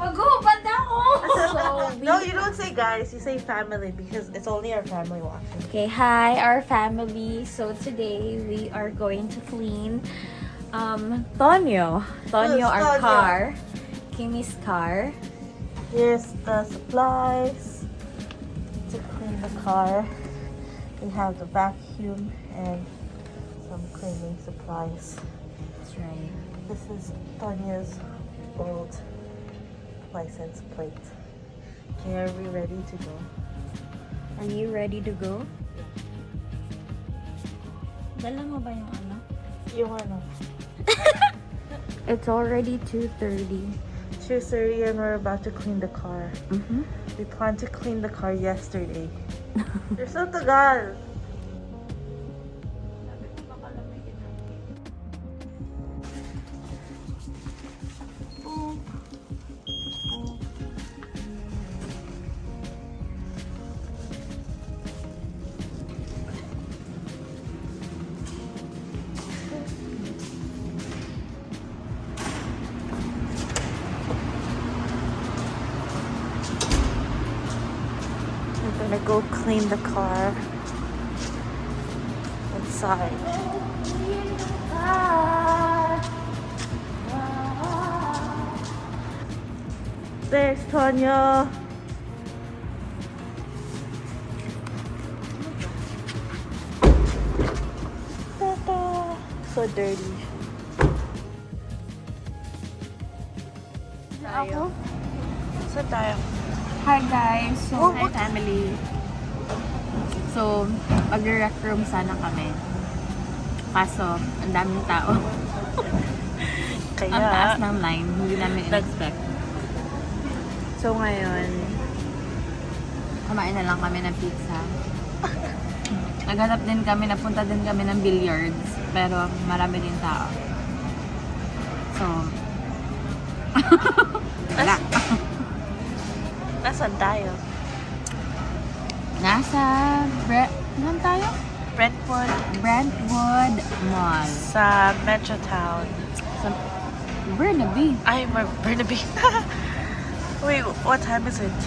Magubad ako! No, you don't say guys, you say family because it's only our family watching. Okay, hi, our family. So today we are going to clean Tonyo, Who's our Tonyo? car, Kimi's car. Here's the supplies to clean the car. We have the vacuum and some cleaning supplies. That's right. This is Tanya's old license plate. Okay, are we ready to go? Are you ready to go? Dala mo ba yung ano? You wanna? It's already 2:30. 2:30 and we're about to clean the car. Mm-hmm. We planned to clean the car yesterday. You're so tagal! We're gonna go clean the car inside. There's Tonya. Ta-da. So dirty. Ako? Saan tayo? Hi guys! So, Oh, hi what? family! So, mag-rec room sana kami. Kaso, ang daming tao. Kaya, Ang taas ng line, hindi namin in-expect. So ngayon, kumain na lang kami ng pizza. Naghanap din kami, napunta din kami ng billiards. Pero marami din tao. So, wala. nasaan tayo? Nasa Saan tayo? Brentwood Mall. Sa Metrotown. Sa Burnaby. Ay, Burnaby. Wait, what time is it?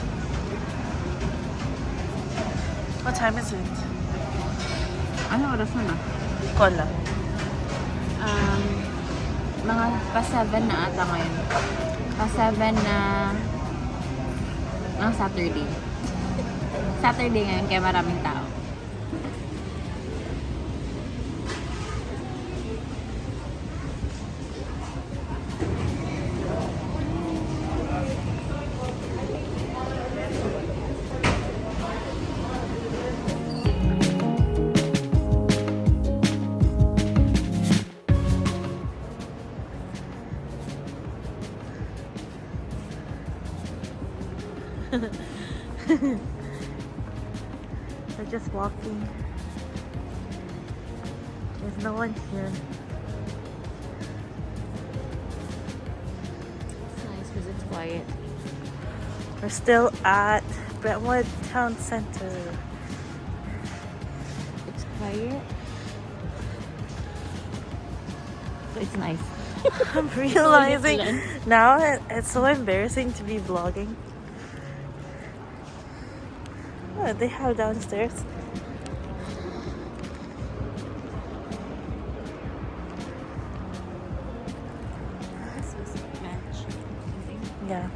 What time is it? Ano oras na ba? Kola. Mga pa-7 na ata ngayon. Pa-7 na Saturday. Saturday ngayon kaya maraming tao. We're just walking. There's no one here. It's nice because it's quiet. We're still at Brentwood Town Center. It's quiet. So it's nice. I'm realizing now it's so embarrassing to be vlogging. What they have downstairs? This was match. Yeah.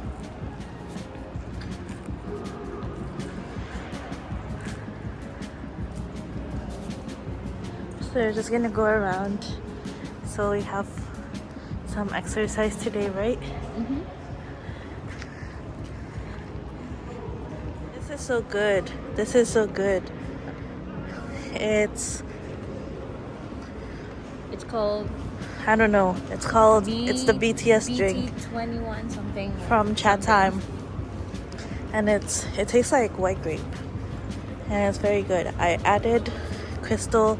So we're just gonna go around. So we have some exercise today, right? Mm-hmm. This is so good. This is so good. It's called I don't know. It's called it's the BTS drink BT21 something from Chatham. And it tastes like white grape. And it's very good. I added crystal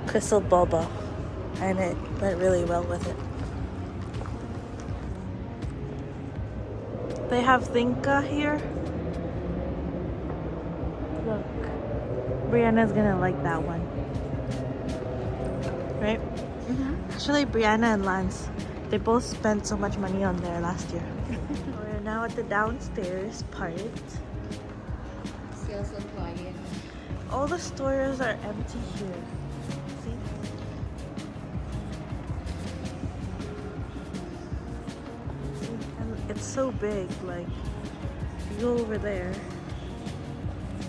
boba and it went really well with it. They have Thinka here. Look. Brianna's gonna like that one. Right? Mm-hmm. Actually, Brianna and Lance They both spent so much money on there last year. We're now at the downstairs part. Still so quiet. All the stores are empty here. See? And it's so big, like, if you go over there,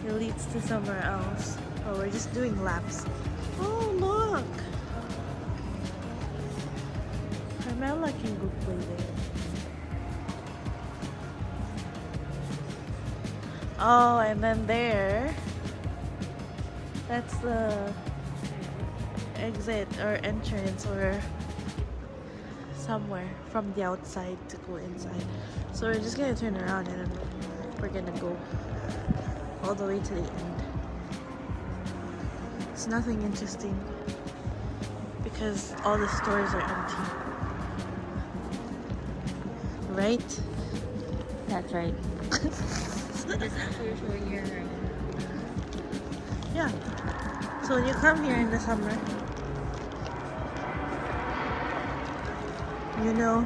it leads to somewhere else. Oh, we're just doing laps. Oh, look! Carmela can go play there. Oh, and then there, that's the exit or entrance or somewhere from the outside to go inside. So we're just gonna turn around and then we're gonna go all the way to the end. It's nothing interesting because all the stores are empty. Right? That's right. That's actually showing your room. Yeah. So when you come here in the summer, you know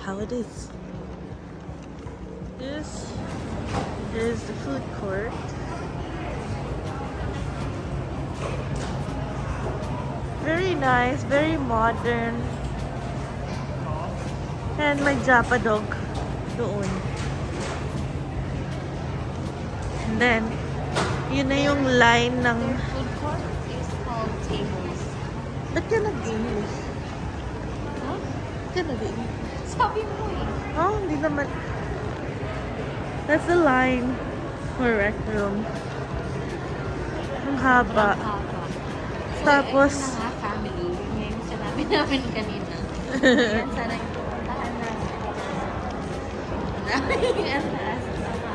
how it is. This is the food court. Very nice, very modern. And may Japa dog doon. And then, yun na yung line ng... Their food court is called tables. Ba't ka nag-English? Huh? Ba't ka nag-English? Sabi mo eh. Oh, hindi naman. That's the line for rec room. Ang haba. So, Tapos, ito na nga, family. Yun yung sinabi namin kanina. Yan, sana yung pupuntahan namin. Ang taas. Ang haba.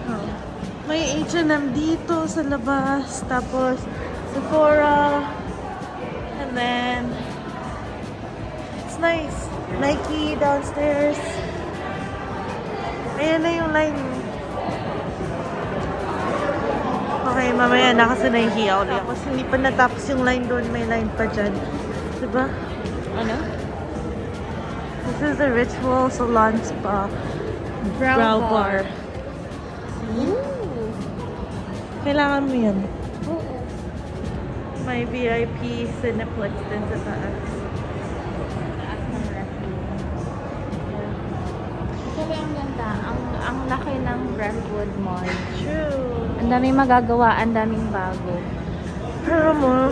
oh, may H&M dito sa labas. Tapos, Sephora. And then, it's nice. Nike downstairs. Ayan na yung line. Okay, mamaya na kasi nahihiya ulit. Kasi hindi pa natapos yung line doon. May line pa dyan. Diba? Ano? This is the Ritual Salon Spa Brow Bar. Ooh. Kailangan mo yan. Oo. May VIP Cineplex din sa taas. Taas ng restaurant. Sabi ang ganda. Ang laki ng Brentwood Mall. True. Ang daming magagawa, ang daming bago. Pero mo,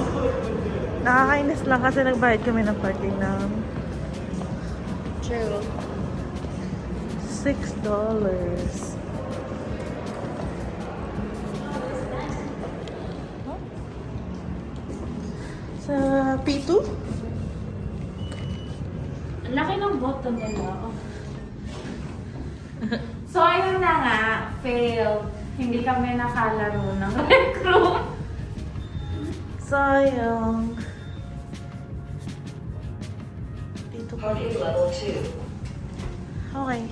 nakakainis lang kasi nagbayad kami ng parking ng True. $6. Sa P2? Ang laki ng bottom nila. So, ayun na nga, failed. Hindi kami nakalaro ng rec room. Sayang. Dito pa. Level 2. Okay.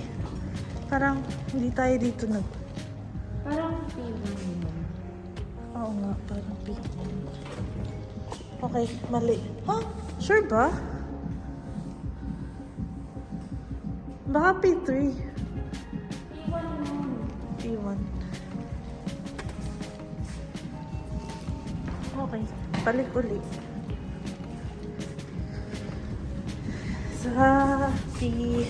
Parang hindi tayo dito nag... Parang failed yun. Oo nga, parang P2. Okay, mali. Huh? Sure ba? Baka P3. Iwan mo. P1. Okay, balik ulit. Sa P1.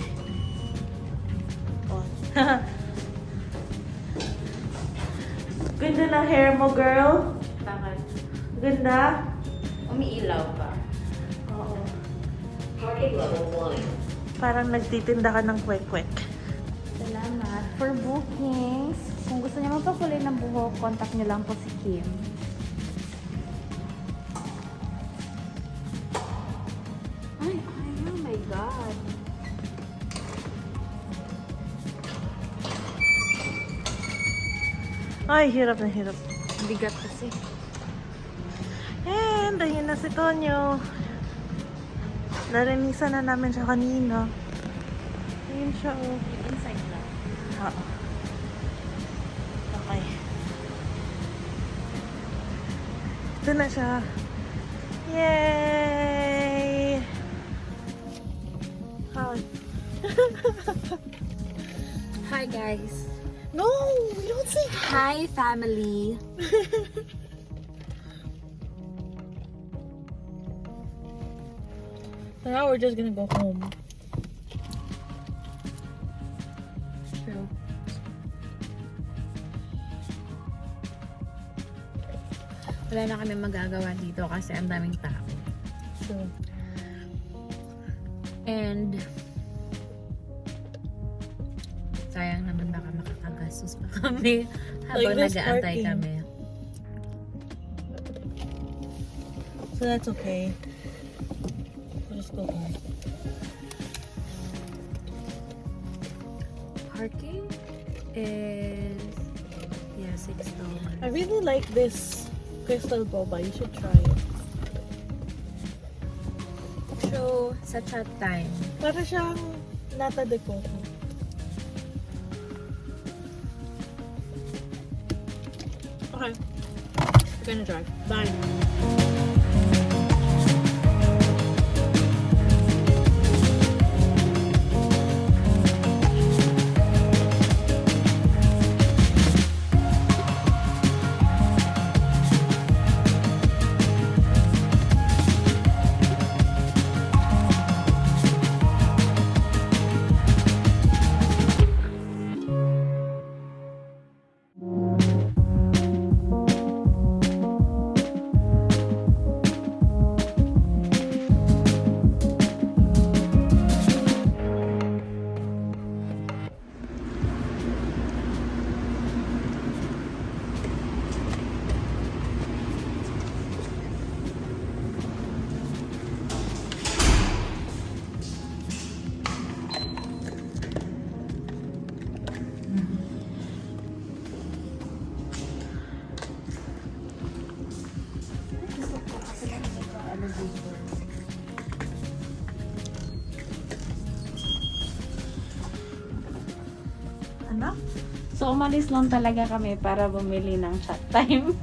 Ganda ng hair mo, girl. Bakit? Ganda. Umiilaw pa. Oo. Parking level 1. Parang nagtitinda ka ng kwek-kwek. Salamat. For bookings, kung gusto niyo magpakulay ng buhok, contact niyo lang po si Kim. Ay, oh my God. Ay, hirap na hirap. Bigat kasi. And, ayun na si Tonyo. Narinisan na namin siya kanina. Ayun siya, oh. Inside lang. Oo. Okay. Ito na siya. Yay! Hi guys. No, we don't say. Hi family. So now we're just gonna go home. True. Wala na kami magagawa dito kasi ang daming tao. So, And sayang naman baka makakagastos pa kami habang Like this nag-aantay parking. kami. so that's okay. We'll just go home. Parking is $6. I really like this crystal boba. You should try it. So, sa chat time, Para siyang nata de coco. Okay. We're gonna drive. Bye. So, umalis lang talaga kami para bumili ng chat time.